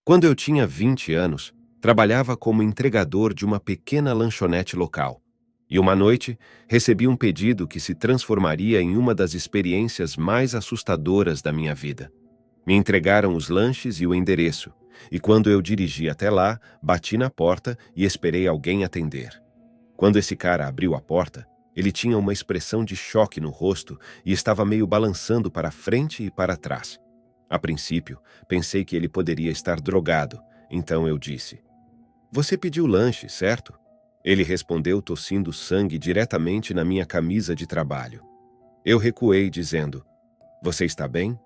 Quando eu tinha 20 anos, trabalhava como entregador de uma pequena lanchonete local. E uma noite, recebi um pedido que se transformaria em uma das experiências mais assustadoras da minha vida. Me entregaram os lanches e o endereço, e quando eu dirigi até lá, bati na porta e esperei alguém atender. Quando esse cara abriu a porta, ele tinha uma expressão de choque no rosto e estava meio balançando para frente e para trás. A princípio, pensei que ele poderia estar drogado, então eu disse: "Você pediu lanche, certo?" Ele respondeu tossindo sangue diretamente na minha camisa de trabalho. Eu recuei dizendo: "Você está bem?"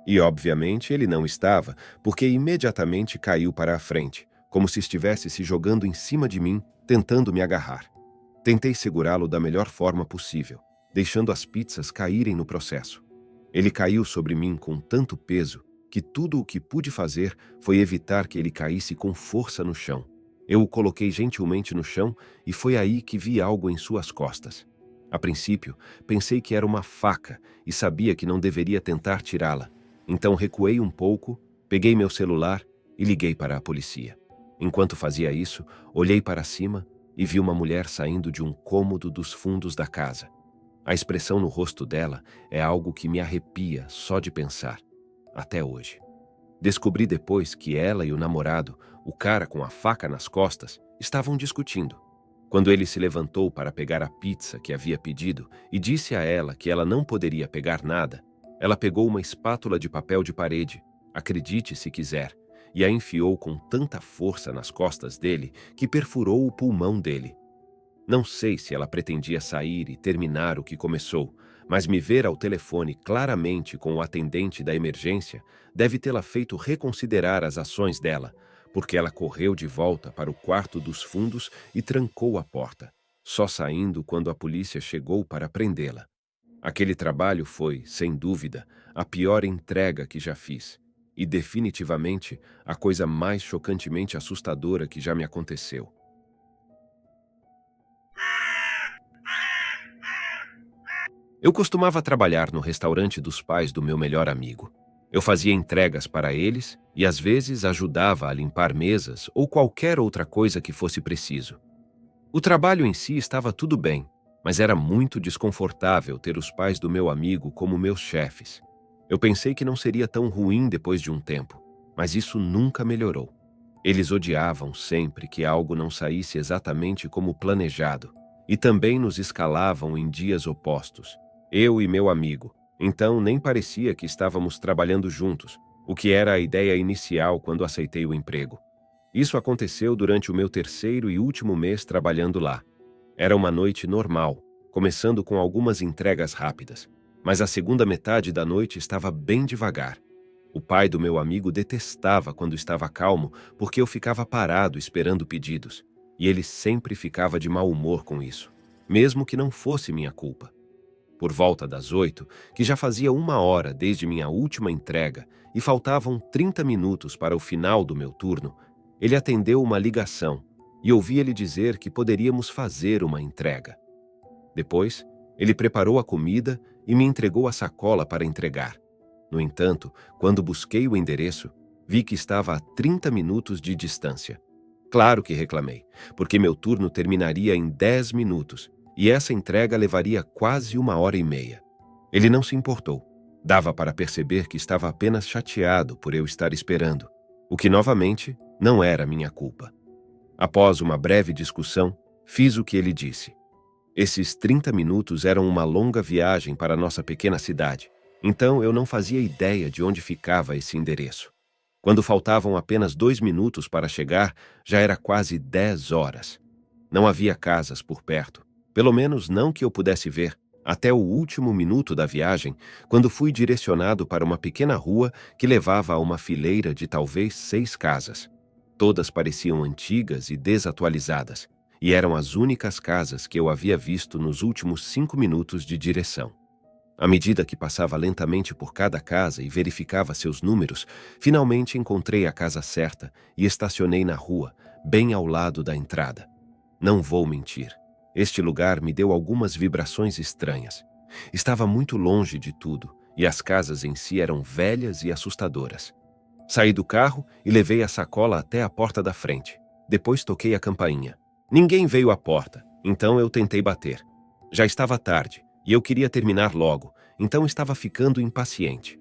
E obviamente ele não estava, porque imediatamente caiu para a frente, como se estivesse se jogando em cima de mim, tentando me agarrar. Tentei segurá-lo da melhor forma possível, deixando as pizzas caírem no processo. Ele caiu sobre mim com tanto peso que tudo o que pude fazer foi evitar que ele caísse com força no chão. Eu o coloquei gentilmente no chão e foi aí que vi algo em suas costas. A princípio, pensei que era uma faca e sabia que não deveria tentar tirá-la. Então recuei um pouco, peguei meu celular e liguei para a polícia. Enquanto fazia isso, olhei para cima e vi uma mulher saindo de um cômodo dos fundos da casa. A expressão no rosto dela é algo que me arrepia só de pensar, até hoje. Descobri depois que ela e o namorado, o cara com a faca nas costas, estavam discutindo. Quando ele se levantou para pegar a pizza que havia pedido e disse a ela que ela não poderia pegar nada, ela pegou uma espátula de papel de parede, acredite se quiser, e a enfiou com tanta força nas costas dele que perfurou o pulmão dele. Não sei se ela pretendia sair e terminar o que começou, mas me ver ao telefone claramente com o atendente da emergência deve tê-la feito reconsiderar as ações dela, porque ela correu de volta para o quarto dos fundos e trancou a porta, só saindo quando a polícia chegou para prendê-la. Aquele trabalho foi, sem dúvida, a pior entrega que já fiz, e definitivamente a coisa mais chocantemente assustadora que já me aconteceu. Eu costumava trabalhar no restaurante dos pais do meu melhor amigo. Eu fazia entregas para eles e às vezes ajudava a limpar mesas ou qualquer outra coisa que fosse preciso. O trabalho em si estava tudo bem, mas era muito desconfortável ter os pais do meu amigo como meus chefes. Eu pensei que não seria tão ruim depois de um tempo, mas isso nunca melhorou. Eles odiavam sempre que algo não saísse exatamente como planejado e também nos escalavam em dias opostos, eu e meu amigo. Então nem parecia que estávamos trabalhando juntos, o que era a ideia inicial quando aceitei o emprego. Isso aconteceu durante o meu terceiro e último mês trabalhando lá. Era uma noite normal, começando com algumas entregas rápidas, mas a segunda metade da noite estava bem devagar. O pai do meu amigo detestava quando estava calmo porque eu ficava parado esperando pedidos, e ele sempre ficava de mau humor com isso, mesmo que não fosse minha culpa. Por volta das 8, que já fazia 1 hora desde minha última entrega e faltavam 30 minutos para o final do meu turno, ele atendeu uma ligação e ouvi ele dizer que poderíamos fazer uma entrega. Depois, ele preparou a comida e me entregou a sacola para entregar. No entanto, quando busquei o endereço, vi que estava a 30 minutos de distância. Claro que reclamei, porque meu turno terminaria em 10 minutos e essa entrega levaria quase 1 hora e meia. Ele não se importou. Dava para perceber que estava apenas chateado por eu estar esperando, o que novamente não era minha culpa. Após uma breve discussão, fiz o que ele disse. Esses 30 minutos eram uma longa viagem para nossa pequena cidade, então eu não fazia ideia de onde ficava esse endereço. Quando faltavam apenas 2 minutos para chegar, já era quase 10 horas. Não havia casas por perto, pelo menos não que eu pudesse ver, até o último minuto da viagem, quando fui direcionado para uma pequena rua que levava a uma fileira de talvez 6 casas. Todas pareciam antigas e desatualizadas, e eram as únicas casas que eu havia visto nos últimos 5 minutos de direção. À medida que passava lentamente por cada casa e verificava seus números, finalmente encontrei a casa certa e estacionei na rua, bem ao lado da entrada. Não vou mentir, este lugar me deu algumas vibrações estranhas. Estava muito longe de tudo, e as casas em si eram velhas e assustadoras. Saí do carro e levei a sacola até a porta da frente. Depois toquei a campainha. Ninguém veio à porta, então eu tentei bater. Já estava tarde e eu queria terminar logo, então estava ficando impaciente.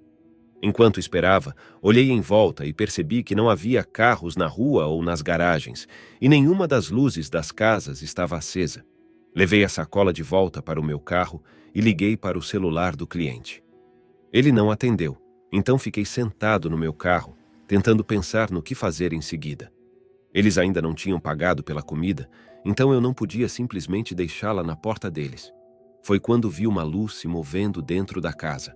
Enquanto esperava, olhei em volta e percebi que não havia carros na rua ou nas garagens, e nenhuma das luzes das casas estava acesa. Levei a sacola de volta para o meu carro e liguei para o celular do cliente. Ele não atendeu, então fiquei sentado no meu carro, tentando pensar no que fazer em seguida. Eles ainda não tinham pagado pela comida, então eu não podia simplesmente deixá-la na porta deles. Foi quando vi uma luz se movendo dentro da casa.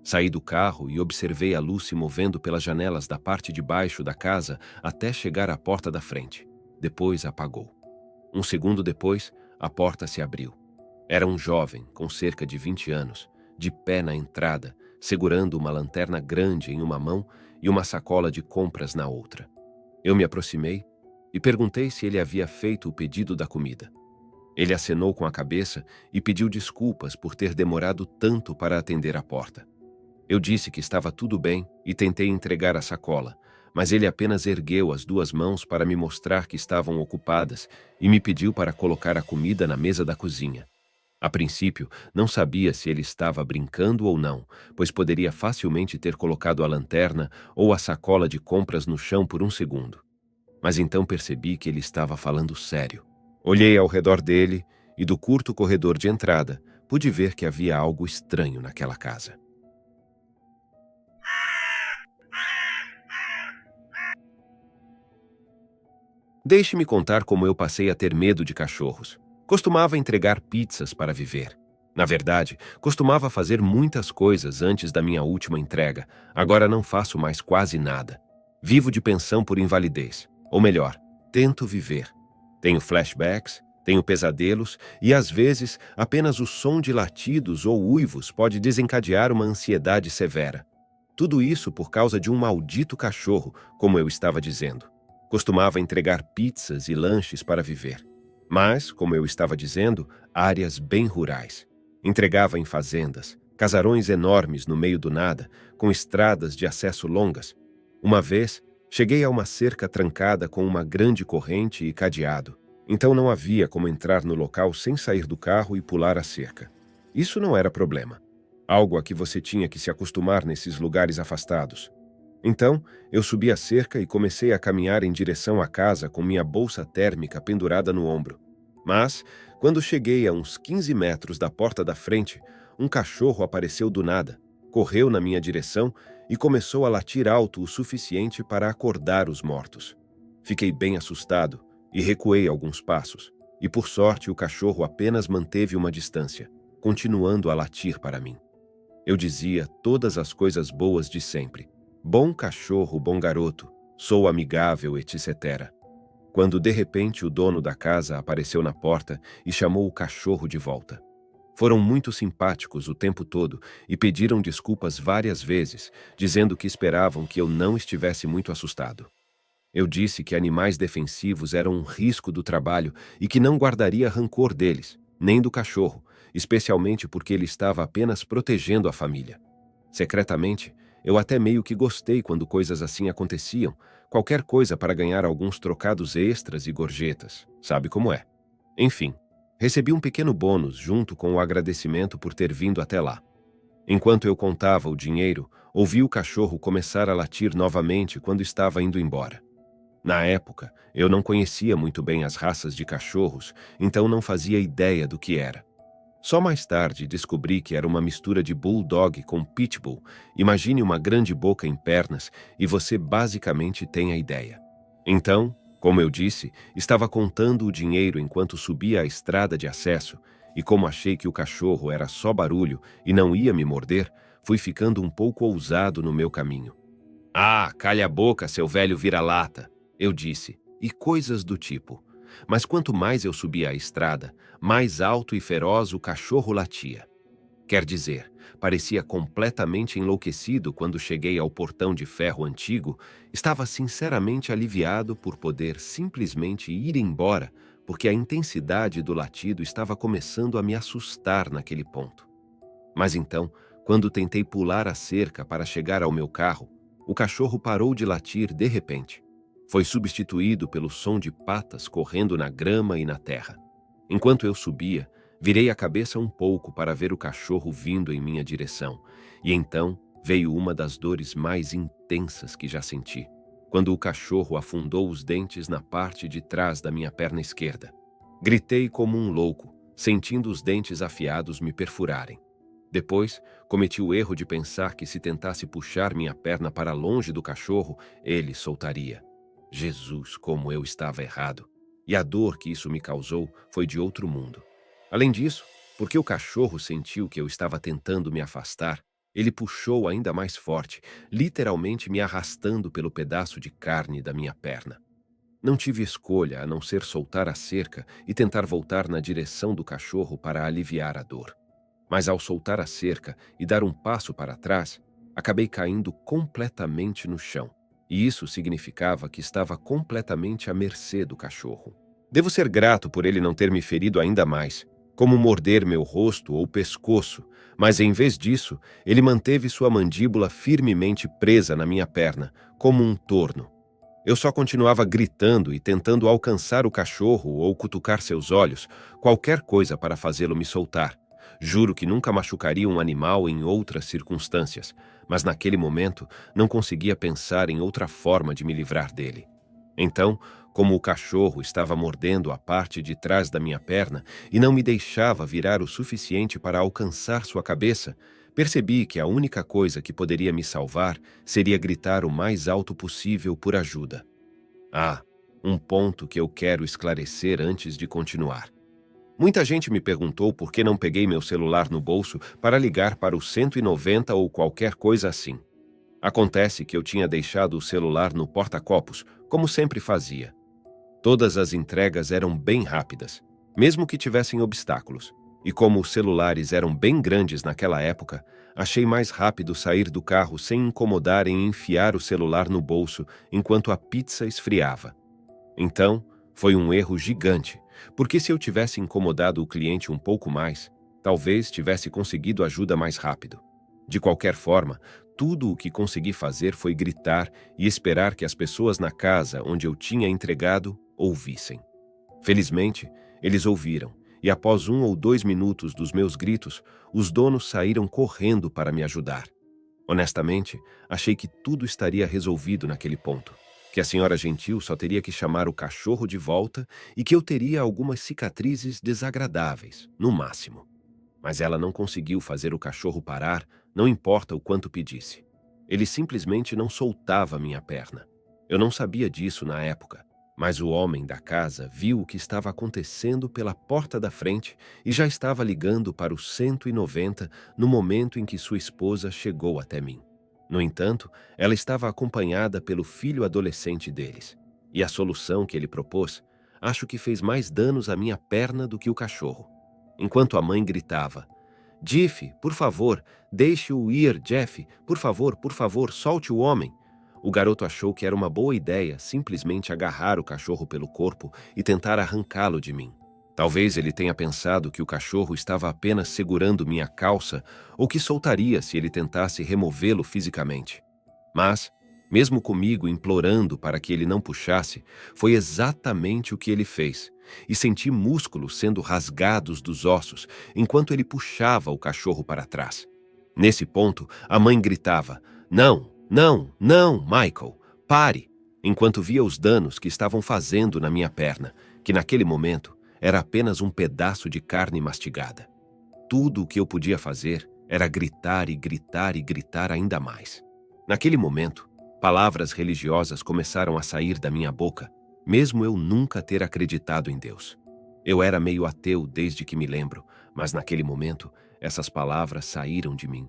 Saí do carro e observei a luz se movendo pelas janelas da parte de baixo da casa até chegar à porta da frente. Depois apagou. Um segundo depois, a porta se abriu. Era um jovem, com cerca de 20 anos, de pé na entrada, segurando uma lanterna grande em uma mão e uma sacola de compras na outra. Eu me aproximei e perguntei se ele havia feito o pedido da comida. Ele acenou com a cabeça e pediu desculpas por ter demorado tanto para atender a porta. Eu disse que estava tudo bem e tentei entregar a sacola, mas ele apenas ergueu as duas mãos para me mostrar que estavam ocupadas e me pediu para colocar a comida na mesa da cozinha. A princípio, não sabia se ele estava brincando ou não, pois poderia facilmente ter colocado a lanterna ou a sacola de compras no chão por um segundo. Mas então percebi que ele estava falando sério. Olhei ao redor dele e do curto corredor de entrada, pude ver que havia algo estranho naquela casa. Deixe-me contar como eu passei a ter medo de cachorros. Costumava entregar pizzas para viver. Na verdade, costumava fazer muitas coisas antes da minha última entrega. Agora não faço mais quase nada. Vivo de pensão por invalidez. Ou melhor, tento viver. Tenho flashbacks, tenho pesadelos e, às vezes, apenas o som de latidos ou uivos pode desencadear uma ansiedade severa. Tudo isso por causa de um maldito cachorro, como eu estava dizendo. Costumava entregar pizzas e lanches para viver. Mas, como eu estava dizendo, áreas bem rurais. Entregava em fazendas, casarões enormes no meio do nada, com estradas de acesso longas. Uma vez, cheguei a uma cerca trancada com uma grande corrente e cadeado. Então não havia como entrar no local sem sair do carro e pular a cerca. Isso não era problema. Algo a que você tinha que se acostumar nesses lugares afastados. Então, eu subi a cerca e comecei a caminhar em direção à casa com minha bolsa térmica pendurada no ombro. Mas, quando cheguei a uns 15 metros da porta da frente, um cachorro apareceu do nada, correu na minha direção e começou a latir alto o suficiente para acordar os mortos. Fiquei bem assustado e recuei alguns passos, e por sorte o cachorro apenas manteve uma distância, continuando a latir para mim. Eu dizia todas as coisas boas de sempre. Bom cachorro, bom garoto, sou amigável, etc. Quando de repente o dono da casa apareceu na porta e chamou o cachorro de volta. Foram muito simpáticos o tempo todo e pediram desculpas várias vezes, dizendo que esperavam que eu não estivesse muito assustado. Eu disse que animais defensivos eram um risco do trabalho e que não guardaria rancor deles, nem do cachorro, especialmente porque ele estava apenas protegendo a família. Secretamente, eu até meio que gostei quando coisas assim aconteciam, qualquer coisa para ganhar alguns trocados extras e gorjetas, sabe como é. Enfim, recebi um pequeno bônus junto com o agradecimento por ter vindo até lá. Enquanto eu contava o dinheiro, ouvi o cachorro começar a latir novamente quando estava indo embora. Na época, eu não conhecia muito bem as raças de cachorros, então não fazia ideia do que era. Só mais tarde descobri que era uma mistura de bulldog com pitbull. Imagine uma grande boca em pernas e você basicamente tem a ideia. Então, como eu disse, estava contando o dinheiro enquanto subia a estrada de acesso e como achei que o cachorro era só barulho e não ia me morder, fui ficando um pouco ousado no meu caminho. "Ah, calha a boca, seu velho vira-lata", eu disse, e coisas do tipo. Mas quanto mais eu subia a estrada, mais alto e feroz o cachorro latia. Quer dizer, parecia completamente enlouquecido quando cheguei ao portão de ferro antigo, estava sinceramente aliviado por poder simplesmente ir embora, porque a intensidade do latido estava começando a me assustar naquele ponto. Mas então, quando tentei pular a cerca para chegar ao meu carro, o cachorro parou de latir de repente. Foi substituído pelo som de patas correndo na grama e na terra. Enquanto eu subia, virei a cabeça um pouco para ver o cachorro vindo em minha direção, e então veio uma das dores mais intensas que já senti, quando o cachorro afundou os dentes na parte de trás da minha perna esquerda. Gritei como um louco, sentindo os dentes afiados me perfurarem. Depois, cometi o erro de pensar que se tentasse puxar minha perna para longe do cachorro, ele soltaria. Jesus, como eu estava errado! E a dor que isso me causou foi de outro mundo. Além disso, porque o cachorro sentiu que eu estava tentando me afastar, ele puxou ainda mais forte, literalmente me arrastando pelo pedaço de carne da minha perna. Não tive escolha a não ser soltar a cerca e tentar voltar na direção do cachorro para aliviar a dor. Mas ao soltar a cerca e dar um passo para trás, acabei caindo completamente no chão. E isso significava que estava completamente à mercê do cachorro. Devo ser grato por ele não ter me ferido ainda mais, como morder meu rosto ou pescoço, mas em vez disso, ele manteve sua mandíbula firmemente presa na minha perna, como um torno. Eu só continuava gritando e tentando alcançar o cachorro ou cutucar seus olhos, qualquer coisa para fazê-lo me soltar. Juro que nunca machucaria um animal em outras circunstâncias, mas naquele momento não conseguia pensar em outra forma de me livrar dele. Então, como o cachorro estava mordendo a parte de trás da minha perna e não me deixava virar o suficiente para alcançar sua cabeça, percebi que a única coisa que poderia me salvar seria gritar o mais alto possível por ajuda. Ah, um ponto que eu quero esclarecer antes de continuar. Muita gente me perguntou por que não peguei meu celular no bolso para ligar para o 190 ou qualquer coisa assim. Acontece que eu tinha deixado o celular no porta-copos, como sempre fazia. Todas as entregas eram bem rápidas, mesmo que tivessem obstáculos. E como os celulares eram bem grandes naquela época, achei mais rápido sair do carro sem incomodar em enfiar o celular no bolso enquanto a pizza esfriava. Então, foi um erro gigante, porque se eu tivesse incomodado o cliente um pouco mais, talvez tivesse conseguido ajuda mais rápido. De qualquer forma, tudo o que consegui fazer foi gritar e esperar que as pessoas na casa onde eu tinha entregado ouvissem. Felizmente, eles ouviram, e após 1 ou 2 minutos dos meus gritos, os donos saíram correndo para me ajudar. Honestamente, achei que tudo estaria resolvido naquele ponto, que a senhora gentil só teria que chamar o cachorro de volta e que eu teria algumas cicatrizes desagradáveis, no máximo. Mas ela não conseguiu fazer o cachorro parar, não importa o quanto pedisse. Ele simplesmente não soltava minha perna. Eu não sabia disso na época, mas o homem da casa viu o que estava acontecendo pela porta da frente e já estava ligando para o 190 no momento em que sua esposa chegou até mim. No entanto, ela estava acompanhada pelo filho adolescente deles. E a solução que ele propôs, acho que fez mais danos à minha perna do que o cachorro. Enquanto a mãe gritava, Jeff, por favor, deixe-o ir, Jeff, por favor, solte o homem. O garoto achou que era uma boa ideia simplesmente agarrar o cachorro pelo corpo e tentar arrancá-lo de mim. Talvez ele tenha pensado que o cachorro estava apenas segurando minha calça ou que soltaria se ele tentasse removê-lo fisicamente. Mas, mesmo comigo implorando para que ele não puxasse, foi exatamente o que ele fez, e senti músculos sendo rasgados dos ossos enquanto ele puxava o cachorro para trás. Nesse ponto, a mãe gritava, Não, não, não, Michael, pare!", enquanto via os danos que estavam fazendo na minha perna, que naquele momento era apenas um pedaço de carne mastigada. Tudo o que eu podia fazer era gritar e gritar e gritar ainda mais. Naquele momento, palavras religiosas começaram a sair da minha boca, mesmo eu nunca ter acreditado em Deus. Eu era meio ateu desde que me lembro, mas naquele momento, essas palavras saíram de mim.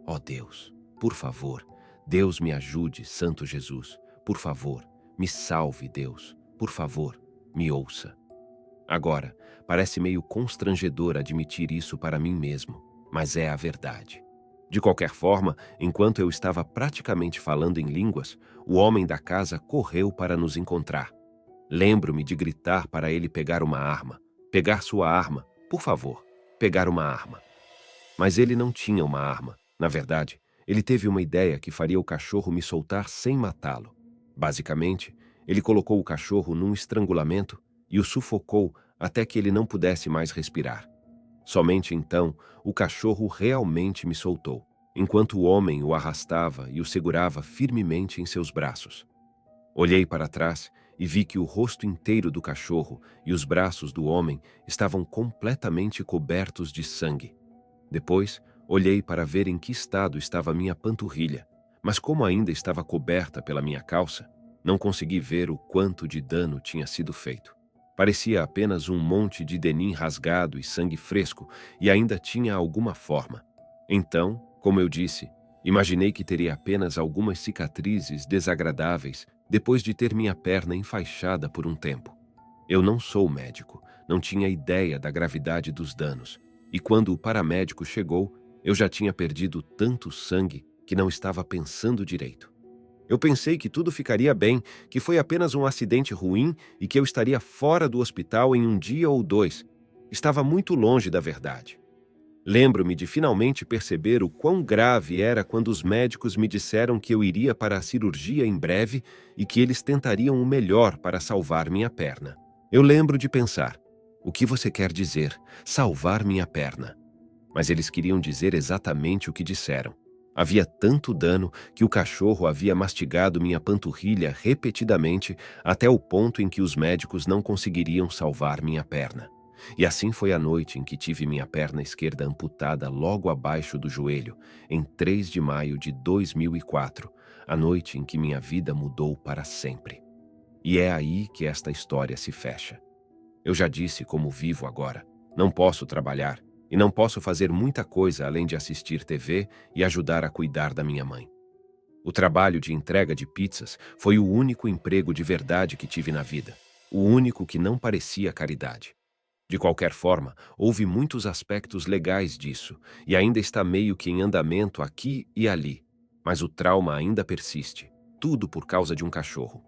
Ó Deus, por favor, Deus me ajude, Santo Jesus. Por favor, me salve, Deus. Por favor, me ouça. Agora, parece meio constrangedor admitir isso para mim mesmo, mas é a verdade. De qualquer forma, enquanto eu estava praticamente falando em línguas, o homem da casa correu para nos encontrar. Lembro-me de gritar para ele pegar uma arma. Pegar sua arma, por favor, pegar uma arma. Mas ele não tinha uma arma. Na verdade, Ele teve uma ideia que faria o cachorro me soltar sem matá-lo. Basicamente, ele colocou o cachorro num estrangulamento e o sufocou até que ele não pudesse mais respirar. Somente então, o cachorro realmente me soltou, enquanto o homem o arrastava e o segurava firmemente em seus braços. Olhei para trás e vi que o rosto inteiro do cachorro e os braços do homem estavam completamente cobertos de sangue. Depois, olhei para ver em que estado estava minha panturrilha, mas como ainda estava coberta pela minha calça, não consegui ver o quanto de dano tinha sido feito. Parecia apenas um monte de denim rasgado e sangue fresco, e ainda tinha alguma forma. Então, como eu disse, imaginei que teria apenas algumas cicatrizes desagradáveis depois de ter minha perna enfaixada por um tempo. Eu não sou médico, não tinha ideia da gravidade dos danos, e quando o paramédico chegou, eu já tinha perdido tanto sangue que não estava pensando direito. Eu pensei que tudo ficaria bem, que foi apenas um acidente ruim e que eu estaria fora do hospital em um dia ou dois. Estava muito longe da verdade. Lembro-me de finalmente perceber o quão grave era quando os médicos me disseram que eu iria para a cirurgia em breve e que eles tentariam o melhor para salvar minha perna. Eu lembro de pensar: o que você quer dizer, salvar minha perna? Mas eles queriam dizer exatamente o que disseram. Havia tanto dano que o cachorro havia mastigado minha panturrilha repetidamente até o ponto em que os médicos não conseguiriam salvar minha perna. E assim foi a noite em que tive minha perna esquerda amputada logo abaixo do joelho, em 3 de maio de 2004, a noite em que minha vida mudou para sempre. E é aí que esta história se fecha. Eu já disse como vivo agora. Não posso trabalhar e não posso fazer muita coisa além de assistir TV e ajudar a cuidar da minha mãe. O trabalho de entrega de pizzas foi o único emprego de verdade que tive na vida, o único que não parecia caridade. De qualquer forma, houve muitos aspectos legais disso, e ainda está meio que em andamento aqui e ali. Mas o trauma ainda persiste, tudo por causa de um cachorro.